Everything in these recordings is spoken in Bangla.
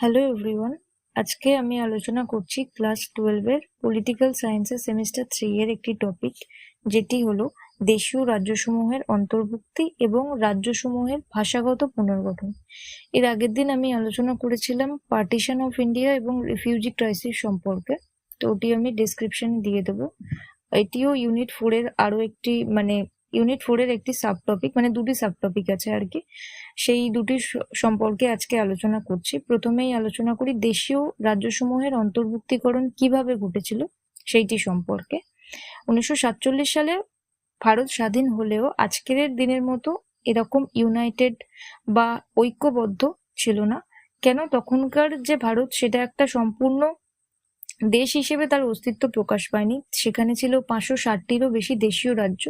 হ্যালো এভরিওয়ান, আজকে আমি আলোচনা করছি ক্লাস 12-এর পলিটিক্যাল সায়েন্সের সেমিস্টার 3 এর একটি টপিক, যেটি হলো দেশীয় রাজ্যসমূহের অন্তর্ভুক্তি এবং রাজ্যসমূহের ভাষাগত পুনর্গঠন। এর আগের দিন আমি আলোচনা করেছিলাম পার্টিশন অফ ইন্ডিয়া এবং রিফিউজি ক্রাইসিস সম্পর্কে, তো ওটি আমি ডিসক্রিপশনে দিয়ে দেবো। এটিও ইউনিট 4 এর আরো একটি ইউনিট 4 এর একটি সাব টপিক, দুটি সাব টপিক আছে আর কি। সেই দুটি সম্পর্কে আজকে আলোচনা করছি। প্রথমেই আলোচনা করি দেশীয় রাজ্যসমূহের অন্তর্ভুক্তিকরণ কিভাবে ঘটেছিল সেইটি সম্পর্কে। 1947 সালে ভারত স্বাধীন হলেও আজকের দিনের মতো এরকম ইউনাইটেড বা ঐক্যবদ্ধ ছিল না। কেন? তখনকার যে ভারত, সেটা একটা সম্পূর্ণ দেশ হিসেবে তার অস্তিত্ব প্রকাশ পায়নি। সেখানে ছিল 560টিরও বেশি দেশীয় রাজ্য,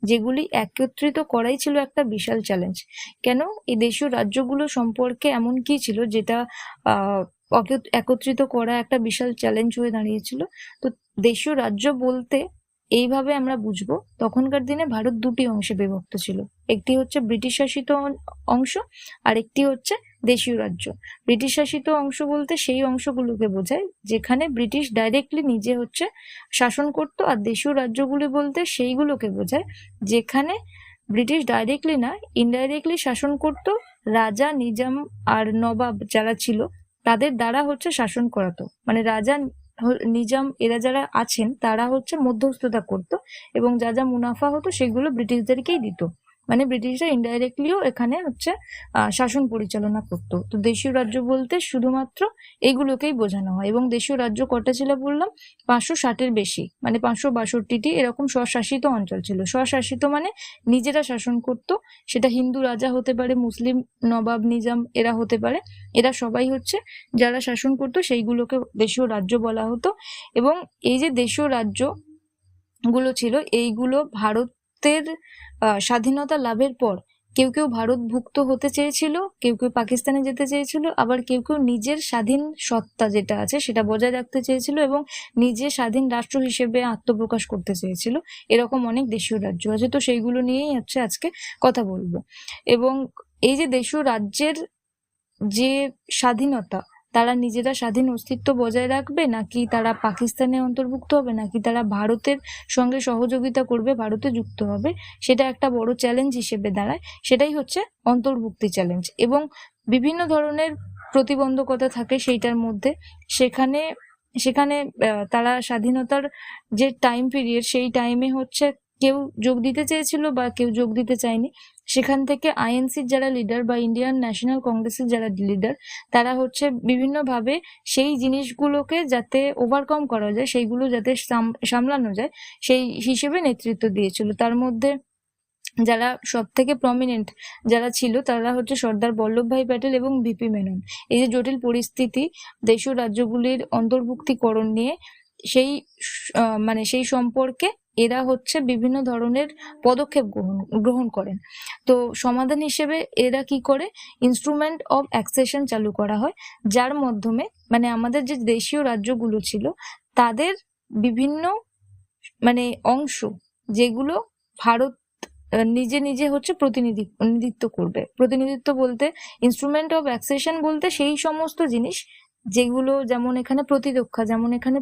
যেগুলি একত্রিত করাই ছিল একটা বিশাল চ্যালেঞ্জ। কেন? এই দেশীয় রাজ্যগুলো সম্পর্কে এমন কি ছিল যেটা একত্রিত করা একটা বিশাল চ্যালেঞ্জ হয়ে দাঁড়িয়েছিল? তো দেশীয় রাজ্য বলতে এইভাবে আমরা বুঝবো, তখনকার দিনে ভারত দুটি অংশে বিভক্ত ছিল। একটি হচ্ছে ব্রিটিশ শাসিত অংশ, আর একটি হচ্ছে দেশীয় রাজ্য। ব্রিটিশ শাসিত অংশ বলতে সেই অংশগুলোকে বোঝায় যেখানে ব্রিটিশ ডাইরেক্টলি নিজে হচ্ছে শাসন করত, আর দেশীয় রাজ্যগুলি বলতে সেইগুলোকে বোঝায় যেখানে ব্রিটিশ ডাইরেক্টলি না, ইনডাইরেক্টলি শাসন করত। রাজা, নিজাম আর নবাব যারা ছিল তাদের দ্বারা হচ্ছে শাসন করাতো। রাজা, নিজাম এরা যারা আছেন তারা হচ্ছে মধ্যস্থতা করত, এবং যা যা মুনাফা হতো সেগুলো ব্রিটিশদেরকেই দিত। ব্রিটিশরা ইনডাইরেক্টলিও এখানে হচ্ছে শাসন পরিচালনা করত। তো দেশীয় রাজ্য বলতে শুধুমাত্র এইগুলোকেই বোঝানো হয়। এবং দেশীয় রাজ্য কটা ছিল বললাম? 560-এর বেশি, 562টি এরকম স্বশাসিত অঞ্চল ছিল। স্বশাসিত মানে নিজেরা শাসন করত। সেটা হিন্দু রাজা হতে পারে, মুসলিম নবাব, নিজাম এরা হতে পারে। এরা সবাই হচ্ছে যারা শাসন করতো সেইগুলোকে দেশীয় রাজ্য বলা হতো। এবং এই যে দেশীয় রাজ্য গুলো ছিল, এইগুলো ভারতের স্বাধীনতা লাভের পর কেউ কেউ ভারতভুক্ত হতে চেয়েছিল, কেউ কেউ পাকিস্তানে যেতে চেয়েছিল, আবার কেউ কেউ নিজের স্বাধীন সত্তা যেটা আছে সেটা বজায় রাখতে চেয়েছিল এবং নিজে স্বাধীন রাষ্ট্র হিসেবে আত্মপ্রকাশ করতে চেয়েছিল। এরকম অনেক দেশীয় রাজ্য আছে, তো সেইগুলো নিয়েই হচ্ছে আজকে কথা বলবো। এবং এই যে দেশীয় রাজ্যের যে স্বাধীনতা, তারা নিজেরা স্বাধীন অস্তিত্ব বজায় রাখবে, নাকি তারা পাকিস্তানে অন্তর্ভুক্ত হবে, নাকি তারা ভারতের সঙ্গে সহযোগিতা করবে, ভারতে যুক্ত হবে, সেটা একটা বড় চ্যালেঞ্জ হিসেবে দাঁড়ায়। সেটাই হচ্ছে অন্তর্ভুক্তি চ্যালেঞ্জ। এবং বিভিন্ন ধরনের প্রতিবন্ধকতা থাকে সেইটার মধ্যে। সেখানে সেখানে তারা স্বাধীনতার যে টাইম পিরিয়ড, সেই টাইমে হচ্ছে কেউ যোগ দিতে চেয়েছিল বা কেউ যোগ দিতে চায়নি। সেখান থেকে আইএনসির যারা লিডার বা ইন্ডিয়ান ন্যাশনাল কংগ্রেসের যারা লিডার, তারা হচ্ছে বিভিন্নভাবে সেই জিনিসগুলোকে যাতে ওভারকাম করা যায়, সেইগুলো যাতে সামলানো যায়, সেই হিসেবে নেতৃত্ব দিয়েছিল। তার মধ্যে যারা সব থেকে প্রমিনেন্ট যারা ছিল তারা হচ্ছে সর্দার বল্লভভাই প্যাটেল এবং ভিপি মেনন। এই যে জটিল পরিস্থিতি দেশীয় রাজ্যগুলির অন্তর্ভুক্তিকরণ নিয়ে, সেই সেই সম্পর্কে এরা হচ্ছে বিভিন্ন ধরনের পদক্ষেপ গ্রহণ করেন। তো সমাধান হিসেবে এরা কি করে? ইনস্ট্রুমেন্ট অফ অ্যাক্সেশন চালু করা হয়, যার মাধ্যমে আমাদের যে দেশীয় রাজ্যগুলো ছিল তাদের বিভিন্ন অংশ, যেগুলো ভারত নিজে নিজে হচ্ছে প্রতিনিধিত্ব করবে। প্রতিনিধিত্ব বলতে ইনস্ট্রুমেন্ট অফ অ্যাক্সেশন বলতে সেই সমস্ত জিনিস যেগুলো, যেমন এখানে প্রতিরক্ষা, যেমন এখানে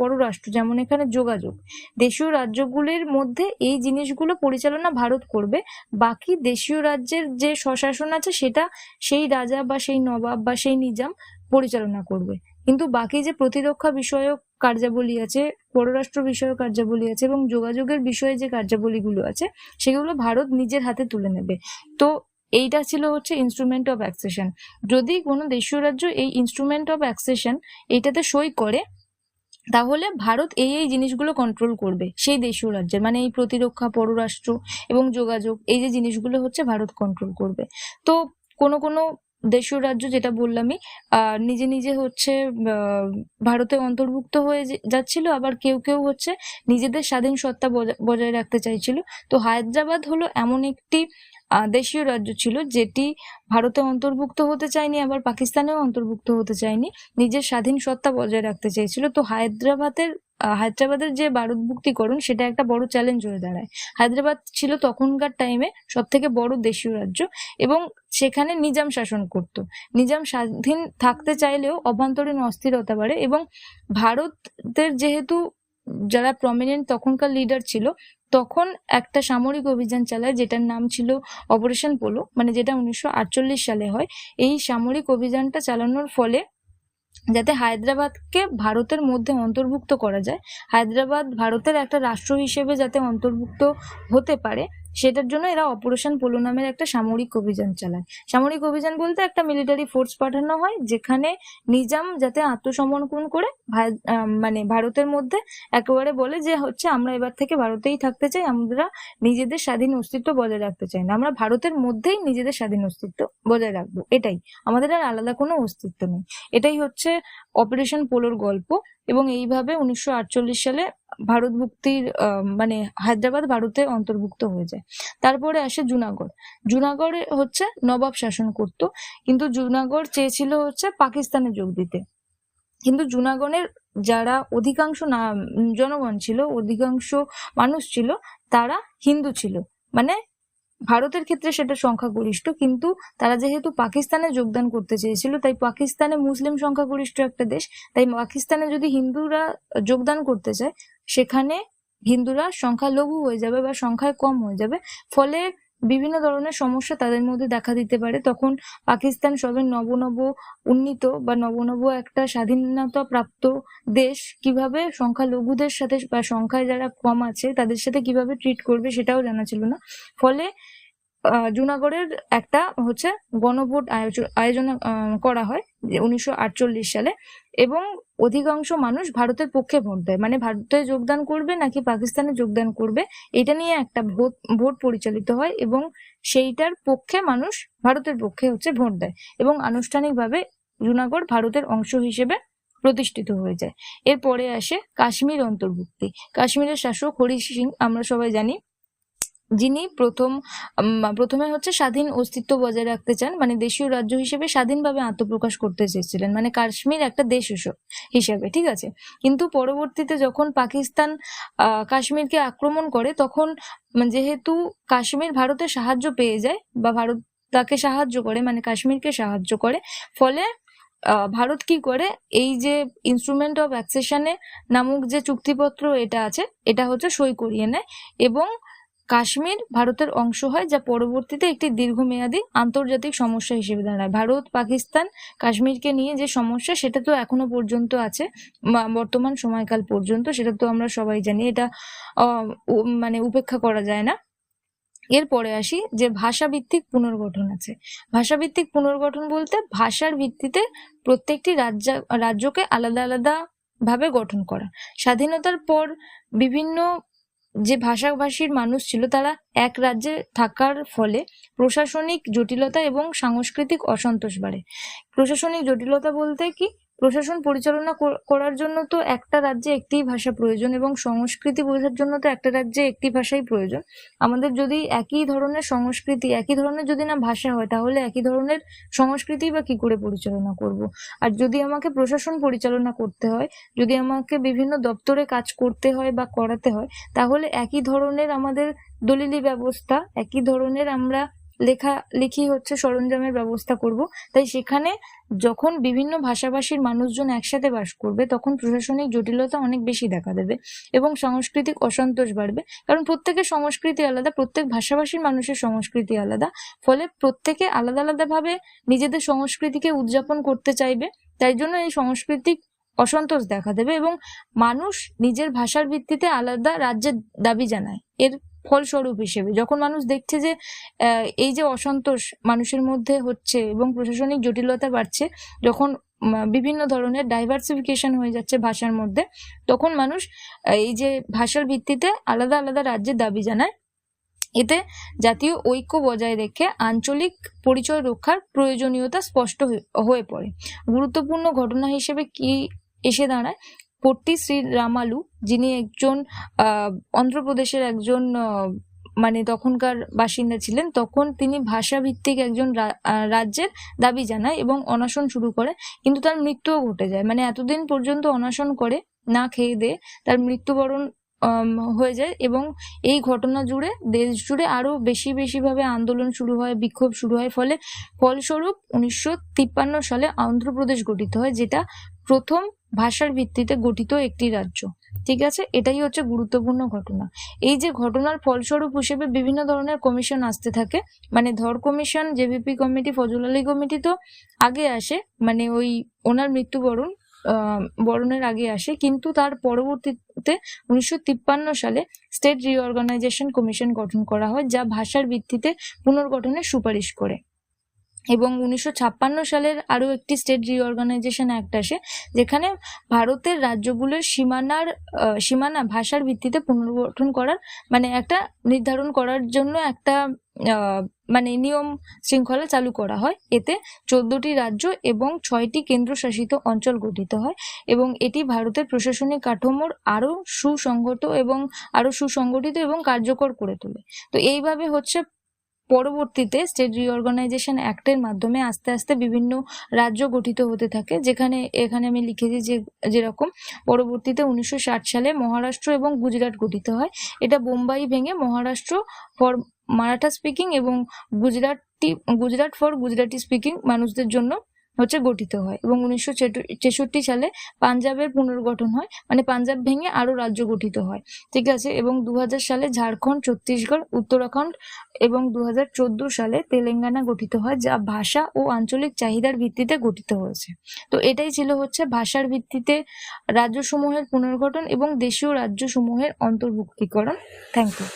পররাষ্ট্র, যেমন এখানে যোগাযোগ, দেশীয় রাজ্যগুলির মধ্যে এই জিনিসগুলো পরিচালনা ভারত করবে। বাকি দেশীয় রাজ্যের যে স্বশাসন আছে সেটা সেই রাজা বা সেই নবাব বা সেই নিজাম পরিচালনা করবে। কিন্তু বাকি যে প্রতিরক্ষা বিষয়ক কার্যাবলী আছে, পররাষ্ট্র বিষয়ক কার্যাবলী আছে এবং যোগাযোগের বিষয়ে যে কার্যাবলীগুলো আছে, সেগুলো ভারত নিজের হাতে তুলে নেবে। তো এইটা ছিল হচ্ছে ইনস্ট্রুমেন্ট অফ অ্যাক্সেশন। যদি কোনো দেশীয় রাজ্য এই ইনস্ট্রুমেন্ট অফ অ্যাক্সেশন এইটাতে সই করে, তাহলে ভারত এই জিনিসগুলো কন্ট্রোল করবে সেই দেশীয় রাজ্যের, এই প্রতিরক্ষা, পররাষ্ট্র এবং যোগাযোগ, এই যে জিনিসগুলো হচ্ছে ভারত কন্ট্রোল করবে। তো কোনো কোনো দেশীয় রাজ্য, যেটা বললামই, নিজে নিজে হচ্ছে ভারতে অন্তর্ভুক্ত হয়ে যাচ্ছিল, আবার কেউ কেউ হচ্ছে নিজেদের স্বাধীন সত্তা বজায় রাখতে চাইছিল। তো হায়দ্রাবাদ হলো এমন একটি দেশীয় রাজ্য ছিল যেটি ভারতে অন্তর্ভুক্ত হতে চায়নি, আবার পাকিস্তানেও অন্তর্ভুক্ত হতে চায়নি, নিজের স্বাধীন সত্তা বজায় রাখতে চেয়েছিল। তো হায়দ্রাবাদের হায়দ্রাবাদের যে ভারতভুক্তিকরণ সেটা একটা বড় চ্যালেঞ্জ হয়ে দাঁড়ায়। হায়দ্রাবাদ ছিল তখনকার টাইমে সব থেকে বড় দেশীয় রাজ্য এবং সেখানে নিজাম শাসন করত। নিজাম স্বাধীন থাকতে চাইলেও অভ্যন্তরীণ অস্থিরতা বাড়ে এবং ভারতের যেহেতু যারা প্রমিনেন্ট তখনকার লিডার ছিল, তখন একটা সামরিক অভিযান চালায় যেটার নাম ছিল অপারেশন পোলো, মানে যেটা 1948 সালে হয়। এই সামরিক অভিযানটা চালানোর ফলে যাতে হায়দ্রাবাদকে ভারতের মধ্যে অন্তর্ভুক্ত করা যায়, হায়দ্রাবাদ ভারতের একটা রাষ্ট্র হিসেবে যাতে অন্তর্ভুক্ত হতে পারে, সেটার জন্য এরা অপারেশন পোলো নামের একটা সামরিক অভিযান চালায়। সামরিক অভিযান বলতে একটা মিলিটারি ফোর্স পাঠানো হয় যেখানে নিজাম যাতে আত্মসমর্পণ করে মানে ভারতের মধ্যে একেবারে বলে যে হচ্ছে আমরা এবার থেকে ভারতেই থাকতে চাই, আমরা নিজেদের স্বাধীন অস্তিত্ব বজায় রাখতে চাই না, আমরা ভারতের মধ্যেই নিজেদের স্বাধীন অস্তিত্ব বজায় রাখবো, এটাই, আমাদের আর আলাদা কোনো অস্তিত্ব নেই। এটাই হচ্ছে অপারেশন পোলোর গল্প। এবং এইভাবে 1948 সালে ভারত মুক্তির মানে হায়দ্রাবাদ ভারতে অন্তর্ভুক্ত হয়ে যায়। তারপরে আসে জুনাগড়। জুনাগড়ে হচ্ছে নবাব শাসন করত, কিন্তু জুনাগড় চেয়েছিল হচ্ছে পাকিস্তানে যোগ দিতে। কিন্তু জুনাগড়ের যারা অধিকাংশ জনগণ ছিল, অধিকাংশ মানুষ ছিল, তারা হিন্দু ছিল। মানে ভারতের ক্ষেত্রে সেটা সংখ্যাগরিষ্ঠ, কিন্তু তারা যেহেতু পাকিস্তানে যোগদান করতে চেয়েছিল, তাই পাকিস্তানে মুসলিম সংখ্যাগরিষ্ঠ একটা দেশ, তাই পাকিস্তানে যদি হিন্দুরা যোগদান করতে চায় সেখানে হিন্দুরা সংখ্যালঘু হয়ে যাবে বা সংখ্যায় কম হয়ে যাবে, ফলে বিভিন্ন ধরনের সমস্যা তাদের মধ্যে দেখা দিতে পারে। তখন পাকিস্তান সবে নব উন্নীত বা নব একটা স্বাধীনতা প্রাপ্ত দেশ, কিভাবে সংখ্যালঘুদের সাথে বা সংখ্যায় যারা কম আছে তাদের সাথে কিভাবে ট্রিট করবে সেটাও জানা ছিল না। ফলে জুনাগড়ের একটা হচ্ছে গণভোট আয়োজন করা হয় 1948 সালে, এবং অধিকাংশ মানুষ ভারতের পক্ষে ভোট দেয়, মানে ভারতে যোগদান করবে নাকি পাকিস্তানে যোগদান করবে এটা নিয়ে একটা ভোট পরিচালিত হয় এবং সেইটার পক্ষে মানুষ ভারতের পক্ষে হচ্ছে ভোট দেয় এবং আনুষ্ঠানিকভাবে জুনাগড় ভারতের অংশ হিসেবে প্রতিষ্ঠিত হয়ে যায়। এরপরে আসে কাশ্মীর অন্তর্ভুক্তি। কাশ্মীরের শাসক হরি সিং আমরা সবাই জানি, যিনি প্রথমে হচ্ছে স্বাধীন অস্তিত্ব বজায় রাখতে চান, মানে দেশীয় রাজ্য হিসেবে স্বাধীনভাবে আত্মপ্রকাশ করতে চেয়েছিলেন, মানে কাশ্মীর একটা দেশ হিসেবে, ঠিক আছে। কিন্তু পরবর্তীতে যখন পাকিস্তান কাশ্মীরকে আক্রমণ করে, তখন যেহেতু কাশ্মীর ভারতের সাহায্য পেয়ে যায় বা ভারত তাকে সাহায্য করে, মানে কাশ্মীরকে সাহায্য করে, ফলে ভারত কি করে, এই যে ইনস্ট্রুমেন্ট অফ অ্যাকসেশনে নামক যে চুক্তিপত্র এটা আছে, এটা হচ্ছে সই করিয়ে নেয় এবং কাশ্মীর ভারতের অংশ হয়, যা পরবর্তীতে একটি দীর্ঘমেয়াদী আন্তর্জাতিক সমস্যা হিসেবে দাঁড়ায়। ভারত পাকিস্তান কাশ্মীরকে নিয়ে যে সমস্যা, সেটা তো এখনো পর্যন্ত আছে, বর্তমান সময়কাল পর্যন্ত, সেটা তো আমরা সবাই জানি, এটা মানে উপেক্ষা করা যায় না। এরপরে আসি যে ভাষাভিত্তিক পুনর্গঠন আছে। ভাষাভিত্তিক পুনর্গঠন বলতে ভাষার ভিত্তিতে প্রত্যেকটি রাজ্যকে আলাদা আলাদা ভাবে গঠন করা। স্বাধীনতার পর বিভিন্ন যে ভাষাভাষীর মানুষ ছিল, তারা এক রাজ্যে থাকার ফলে প্রশাসনিক জটিলতা এবং সাংস্কৃতিক অসন্তোষ বাড়ে। প্রশাসনিক জটিলতা বলতে কি, প্রশাসন পরিচালনা করার জন্য তো একটা রাজ্যে একটি ভাষা প্রয়োজন এবং সংস্কৃতি বোঝার জন্য তো একটা রাজ্যে একটি ভাষাই প্রয়োজন। আমাদের যদি একই ধরনের সংস্কৃতি, একই ধরনের যদি না ভাষা হয়, তাহলে একই ধরনের সংস্কৃতি বা কি করে পরিচালনা করব। আর যদি আমাকে প্রশাসন পরিচালনা করতে হয়, যদি আমাকে বিভিন্ন দপ্তরে কাজ করতে হয় বা করাতে হয়, তাহলে একই ধরনের আমাদের দলিলি ব্যবস্থা, একই ধরনের আমরা লেখালেখি হচ্ছে সরঞ্জামের ব্যবস্থা করব। তাই সেখানে যখন বিভিন্ন ভাষাভাষীর মানুষজন একসাথে বাস করবে, তখন প্রশাসনিক জটিলতা অনেক বেশি দেখা দেবে এবং সাংস্কৃতিক অসন্তোষ বাড়বে, কারণ প্রত্যেকের সংস্কৃতি আলাদা, প্রত্যেক ভাষাভাষীর মানুষের সংস্কৃতি আলাদা, ফলে প্রত্যেকে আলাদা আলাদা ভাবে নিজেদের সংস্কৃতিকে উদযাপন করতে চাইবে। তাই জন্য এই সাংস্কৃতিক অসন্তোষ দেখা দেবে এবং মানুষ নিজের ভাষার ভিত্তিতে আলাদা রাজ্যের দাবি জানায়। এর ফলস্বরূপ হিসেবে যখন মানুষ দেখছে যে এই যে অসন্তোষ মানুষের মধ্যে হচ্ছে এবং প্রশাসনিক জটিলতা বাড়ছে, যখন বিভিন্ন ধরনের ডাইভার্সিফিকেশন হয়ে যাচ্ছে ভাষার মধ্যে, তখন মানুষ এই যে ভাষার ভিত্তিতে আলাদা আলাদা রাজ্যের দাবি জানায়। এতে জাতীয় ঐক্য বজায় রেখে আঞ্চলিক পরিচয় রক্ষার প্রয়োজনীয়তা স্পষ্ট হয়ে পড়ে। গুরুত্বপূর্ণ ঘটনা হিসেবে কি এসে দাঁড়ায়, পট্টি শ্রী রামালু, যিনি একজন অন্ধ্রপ্রদেশের একজন মানে তখনকার বাসিন্দা ছিলেন, তখন তিনি ভাষা ভিত্তিক একজন রাজ্যের দাবি জানায় এবং অনশন শুরু করে, কিন্তু তার মৃত্যুও ঘটে যায়। মানে এতদিন পর্যন্ত অনশন করে না খেয়ে দিয়ে তার মৃত্যুবরণ হয়ে যায়, এবং এই ঘটনা জুড়ে দেশ জুড়ে আরো বেশি ভাবে আন্দোলন শুরু হয়, বিক্ষোভ শুরু হয়। ফলস্বরূপ 1953 সালে অন্ধ্রপ্রদেশ গঠিত হয়, যেটা প্রথম ভাষার ভিত্তিতে গঠিত একটি রাজ্য। ঠিক আছে, এটাই হচ্ছে গুরুত্বপূর্ণ ঘটনা। এই যে ঘটনার ফলস্বরূপ হিসেবে বিভিন্ন ধরনের কমিশন আসতে থাকে, মানে ধর commission, JVP committee, Fazal Ali committee তো আগে আসে, মানে ওই ওনার বরণের আগে আসে, কিন্তু তার পরবর্তীতে 1953 সালে স্টেট রিঅর্গানাইজেশন কমিশন গঠন করা হয়, যা ভাষার ভিত্তিতে পুনর্গঠনের সুপারিশ করে। এবং 1956 সালের আরো একটি স্টেট রিঅর্গানাইজেশন অ্যাক্ট আসে, যেখানে ভারতের রাজ্যগুলোর সীমানা ভাষার ভিত্তিতে পুনর্গঠন করার, মানে একটা নির্ধারণ করার জন্য একটা মানে নিয়ম শৃঙ্খলা চালু করা হয়। এতে 14টি রাজ্য এবং 6টি কেন্দ্রশাসিত অঞ্চল গঠিত হয়, এবং এটি ভারতের প্রশাসনিক কাঠামোর আরো সুসংগঠিত এবং কার্যকর করে তোলে। তো এইভাবে হচ্ছে পরবর্তীতে স্টেট রিঅর্গানাইজেশন অ্যাক্টের মাধ্যমে আস্তে আস্তে বিভিন্ন রাজ্য গঠিত হতে থাকে, এখানে আমি লিখেছি যে যেরকম পরবর্তীতে 1960 সালে মহারাষ্ট্র এবং গুজরাট গঠিত হয়। এটা বোম্বাই ভেঙে মহারাষ্ট্র ফর মারাঠা স্পিকিং এবং গুজরাট ফর গুজরাটি স্পিকিং মানুষদের জন্য হচ্ছে গঠিত হয়। এবং 1963 সালে পাঞ্জাবের পুনর্গঠন হয়, মানে পাঞ্জাব ভেঙে আরো রাজ্য গঠিত হয়। ঠিক আছে, এবং 2000 সালে ঝাড়খণ্ড, ছত্তিশগড়, উত্তরাখণ্ড এবং 2014 সালে তেলেঙ্গানা গঠিত হয়, যা ভাষা ও আঞ্চলিক চাহিদার ভিত্তিতে গঠিত হয়েছে। তো এটাই ছিল হচ্ছে ভাষার ভিত্তিতে রাজ্যসমূহের পুনর্গঠন এবং দেশীয় রাজ্যসমূহের অন্তর্ভুক্তিকরণ। Thank you.